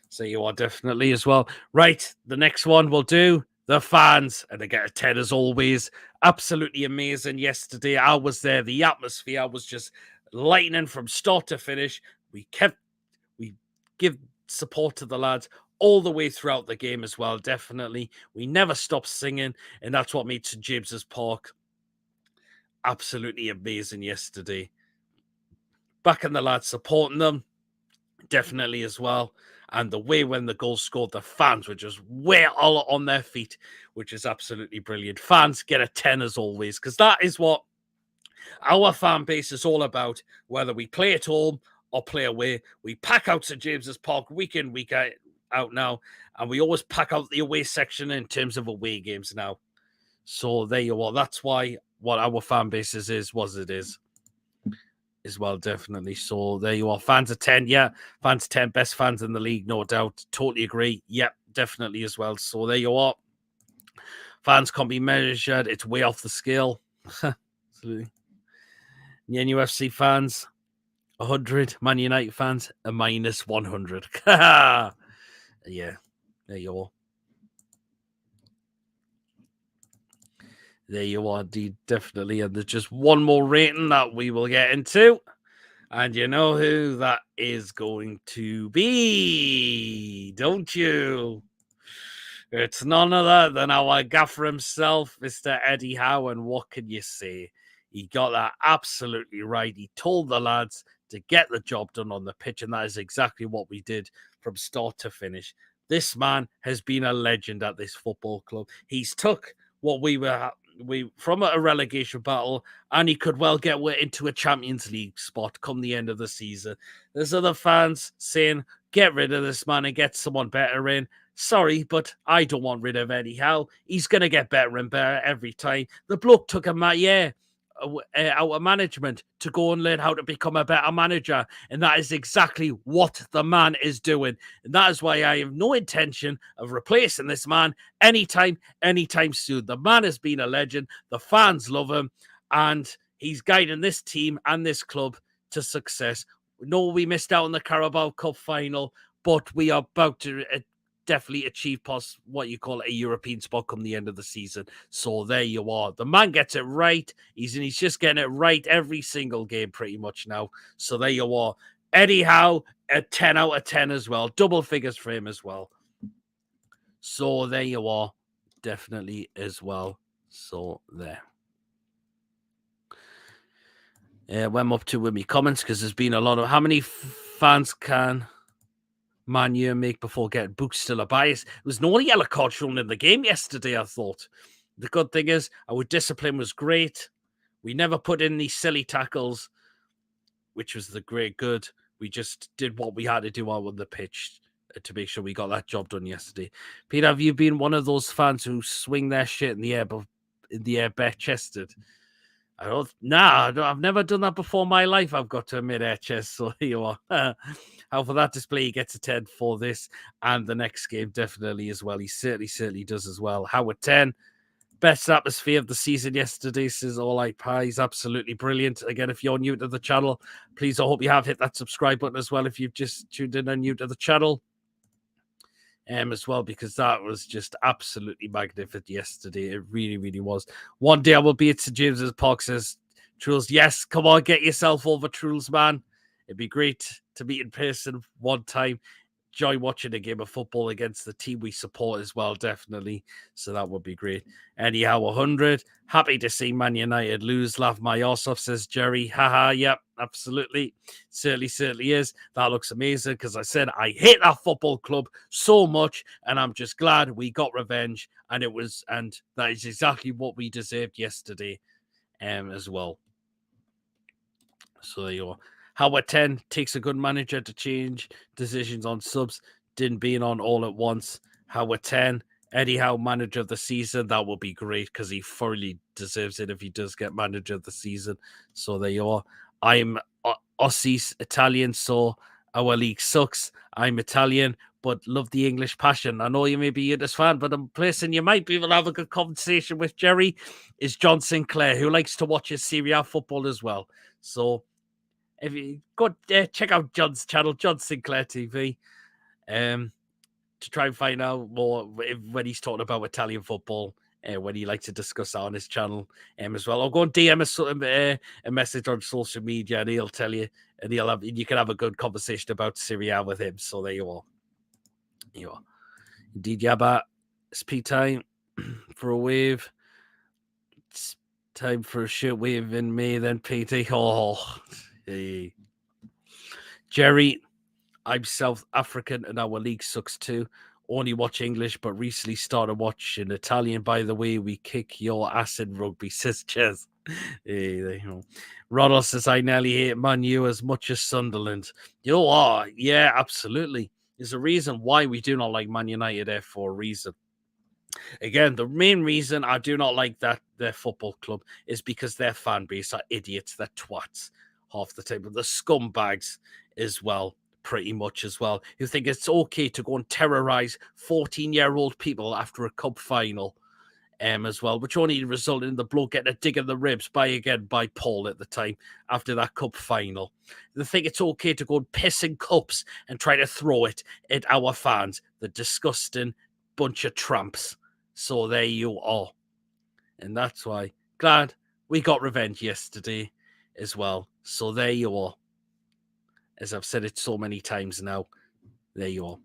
So you are definitely as well. Right, the next one we'll do the fans, and they get a 10 as always. Absolutely amazing yesterday. I was there. The atmosphere was just lightning from start to finish. We give support to the lads all the way throughout the game as well. Definitely, we never stopped singing, and that's what made St James's Park absolutely amazing yesterday. backing the lads, supporting them, definitely as well. And the way when the goal scored, the fans were just way all on their feet, which is absolutely brilliant. Fans get a 10 as always, because that is what our fan base is all about. Whether we play at home or play away, we pack out St James's Park week in, week out now, and we always pack out the away section in terms of away games now. So there you are. That's why what our fan base is what it is. As well, definitely. So there you are. Fans of 10. Yeah, fans of 10. Best fans in the league, no doubt. Totally agree. Yep, definitely as well. So there you are. Fans can't be measured. It's way off the scale. Absolutely. NUFC fans, 100. Man United fans, a minus 100. Yeah, there you are. There you are, indeed, definitely. And there's just one more rating that we will get into. And you know who that is going to be, don't you? It's none other than our gaffer himself, Mr. Eddie Howe. And what can you say? He got that absolutely right. He told the lads to get the job done on the pitch, and that is exactly what we did from start to finish. This man has been a legend at this football club. He's took what we from a relegation battle, and he could well get into a Champions League spot come the end of the season. There's other fans saying, get rid of this man and get someone better in. Sorry, but I don't want rid of Eddie Howe. He's going to get better and better every time. The bloke took him out of management to go and learn how to become a better manager. And that is exactly what the man is doing. And that is why I have no intention of replacing this man anytime soon. The man has been a legend. The fans love him. And he's guiding this team and this club to success. No, we missed out on the Carabao Cup final, but we are about to definitely achieve what you call a European spot come the end of the season. So there you are. The man gets it right. He's just getting it right every single game pretty much now. So there you are. Eddie Howe, a 10 out of 10 as well. Double figures for him as well. So there you are. Definitely as well. So there. Went up to with me comments because there's been a lot of how many fans can Man U make before getting booked. Still a bias. There was no yellow card shown in the game yesterday, I thought. The good thing is our discipline was great. We never put in these silly tackles, which was the great good. We just did what we had to do out on the pitch to make sure we got that job done yesterday. Peter, have you been one of those fans who swing their shit in the air bare-chested? I've never done that before in my life. I've got to admit, HS. So here you are. How for that display, he gets a 10 for this and the next game, definitely as well. He certainly does as well. Howard 10, best atmosphere of the season yesterday, says All Like Pies. Absolutely brilliant. Again, if you're new to the channel, please, I hope you have hit that subscribe button as well if you've just tuned in and new to the channel. As well, because that was just absolutely magnificent yesterday. It really was. One day I will be at St James's Park, says Truls. Yes, come on, get yourself over, Truls, man. It'd be great to meet in person one time. Enjoy watching a game of football against the team we support as well, definitely. So that would be great. Anyhow, 100. Happy to see Man United lose. Laugh my arse off, says Jerry. Haha, yep, absolutely. Certainly is. That looks amazing because I said I hate that football club so much, and I'm just glad we got revenge. And that is exactly what we deserved yesterday as well. So there you are. Howard 10 takes a good manager to change decisions on subs. Didn't being on all at once. Howard 10, Eddie Howe, manager of the season. That will be great because he thoroughly deserves it if he does get manager of the season. So there you are. I'm Aussie's Italian, so our league sucks. I'm Italian, but love the English passion. I know you may be a Unitas fan, but I'm placing you might be able to have a good conversation with Jerry is John Sinclair, who likes to watch his Serie A football as well. So if you go check out John's channel, John Sinclair TV, to try and find out more when he's talking about Italian football, when he likes to discuss that on his channel as well. Or go and DM a message on social media, and he'll tell you, and you can have a good conversation about Serie A with him. So there you are. Indeed, Yabba. It's P time for a wave. It's time for a shit wave in May, then PT. Oh, hey. Jerry, I'm South African and our league sucks too. Only watch English, but recently started watching Italian. By the way, we kick your ass in rugby, says Ches. Hey, there you go. Ronald says, I nearly hate Man U as much as Sunderland. You are. Yeah, absolutely. There's a reason why we do not like Man United there for a reason. Again, the main reason I do not like that their football club is because their fan base are idiots, they're twats half the time, but the scumbags as well, pretty much as well, who think it's okay to go and terrorize 14-year-old people after a cup final. As well, which only resulted in the bloke getting a dig in the ribs by Paul at the time after that cup final. They think it's okay to go and piss in cups and try to throw it at our fans. The disgusting bunch of tramps. So there you are. And that's why glad we got revenge yesterday as well. So there you are. As I've said it so many times now, there you are.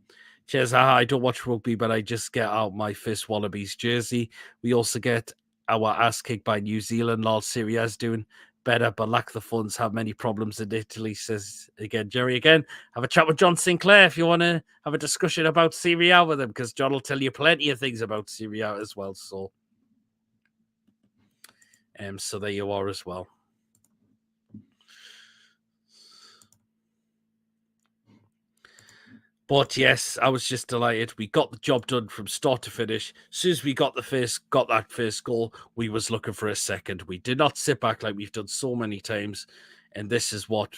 Cheers. I don't watch rugby, but I just get out my first Wallabies jersey. We also get our ass kicked by New Zealand. Lol, Syria's doing better, but lack the funds, have many problems in Italy, says again Jerry. Again, have a chat with John Sinclair if you want to have a discussion about Syria with him, because John will tell you plenty of things about Syria as well. So there you are as well. But yes, I was just delighted. We got the job done from start to finish. As soon as we got that first goal, we was looking for a second. We did not sit back like we've done so many times. And this is what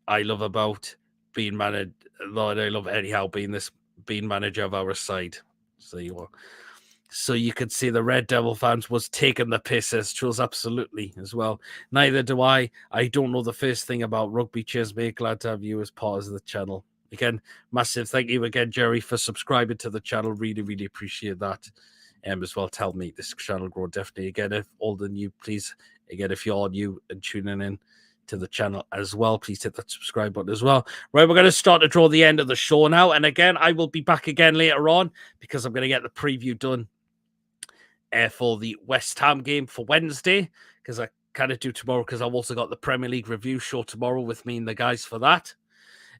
I love about being manager. Lord, I love anyhow being manager of our side. So you are. So you could see the Red Devil fans was taking the piss as Truls, absolutely as well. Neither do I. I don't know the first thing about rugby. Cheers, mate. Glad to have you as part of the channel. Again, massive thank you again, Jerry, for subscribing to the channel. Really, really appreciate that. As well, tell me this channel grow definitely. Again, if all the new, please, again, if you're new and tuning in to the channel as well, please hit that subscribe button as well. Right, we're going to start to draw the end of the show now. And again, I will be back again later on because I'm going to get the preview done for the West Ham game for Wednesday, because I kind of do tomorrow, because I've also got the Premier League review show tomorrow with me and the guys for that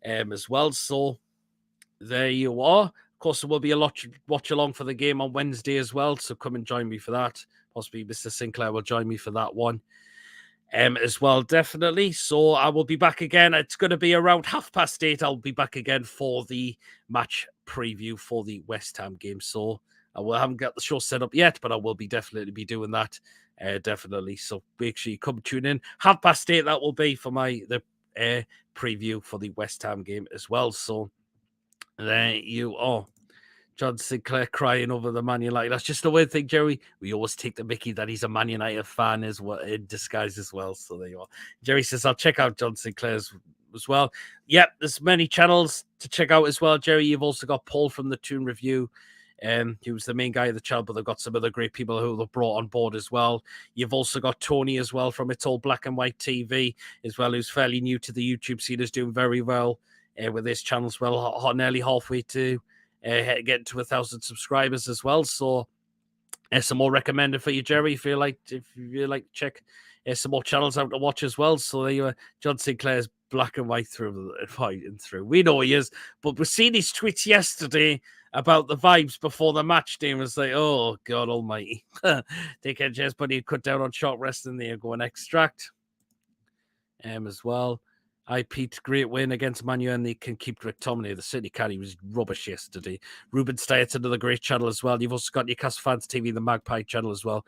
as well. So there you are. Of course, there will be a lot watch along for the game on Wednesday as well, so come and join me for that. Possibly Mr. Sinclair will join me for that one as well, definitely. So I will be back again. It's going to be around 8:30. I'll be back again for the match preview for the West Ham game. So I haven't got the show set up yet, but I will definitely be doing that. Definitely. So make sure you come tune in. 8:30, that will be for the preview for the West Ham game as well. So there you are. John Sinclair crying over the Man United. That's just the weird thing, Jerry. We always take the mickey that he's a Man United fan as well, in disguise as well. So there you are. Jerry says, I'll check out John Sinclair's as well. Yep, there's many channels to check out as well, Jerry. You've also got Paul from the Toon Review. He was the main guy of the channel, but they've got some other great people who they've brought on board as well. You've also got Tony as well from It's All Black and White TV as well, who's fairly new to the YouTube scene, is doing very well with his channel as well, nearly halfway to getting to 1,000 subscribers as well. So some more recommended for you, Jerry, if you like to check some more channels out to watch as well. So there you are. John Sinclair's black and white through. We know he is, but we've seen his tweets yesterday about the vibes before the match day. Was like, oh God Almighty, take care, Jez, but he cut down on short rest and there go an extract as well. Pete, great win against Man U, and they can keep McTominay. The City can. He was rubbish yesterday. Ruben Steyer's another great channel as well. You've also got Newcastle Fans TV, the Magpie channel as well.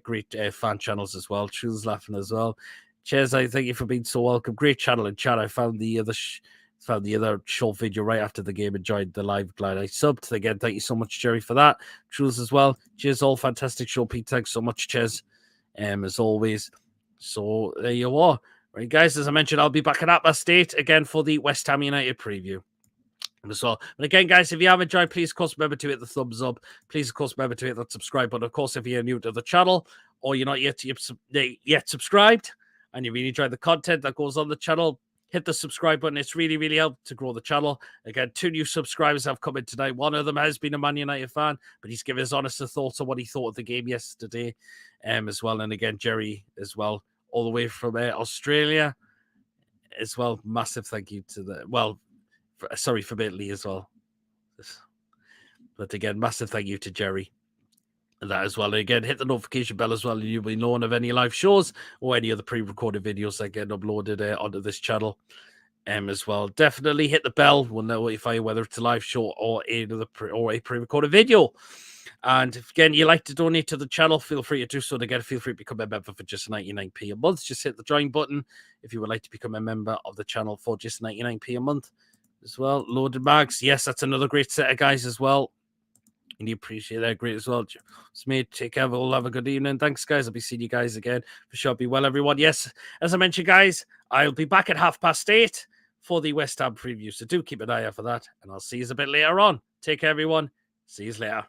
Great fan channels as well. Truls laughing as well. Cheers, I thank you for being so welcome. Great channel and chat. I found the other short video right after the game. Enjoyed the live. Glad I subbed. Again, thank you so much, Jerry, for that. Truls as well. Cheers, all. Fantastic show, Pete. Thanks so much, Cheers. As always. So there you are. Right, guys, as I mentioned, I'll be back at that state again for the West Ham United preview as well. But again, guys, if you have enjoyed, please, of course, remember to hit the thumbs up. Please, of course, remember to hit that subscribe button. Of course, if you're new to the channel or you're not yet subscribed and you really enjoy the content that goes on the channel, hit the subscribe button. It's really, really helped to grow the channel. Again, 2 new subscribers have come in tonight. One of them has been a Man United fan, but he's given his honest thoughts on what he thought of the game yesterday as well. And again, Jerry as well, all the way from Australia as well. Massive thank you to for Bentley as well. But again, massive thank you to Jerry. And that as well. And again, hit the notification bell as well, and you'll be known of any live shows or any other pre-recorded videos that get uploaded onto this channel. As well, definitely hit the bell. We'll notify you whether it's a live show or a pre-recorded video. And if, again, you like to donate to the channel, feel free to do so. Again, feel free to become a member for just 99p a month. Just hit the join button if you would like to become a member of the channel for just 99p a month as well. Loaded Mags, yes, that's another great set of guys as well. And you appreciate that great as well. Smith, take care. We'll have a good evening. Thanks, guys. I'll be seeing you guys again. For sure. Be well, everyone. Yes, as I mentioned, guys, I'll be back at 8:30 for the West Ham preview. So do keep an eye out for that. And I'll see you a bit later on. Take care, everyone. See you later.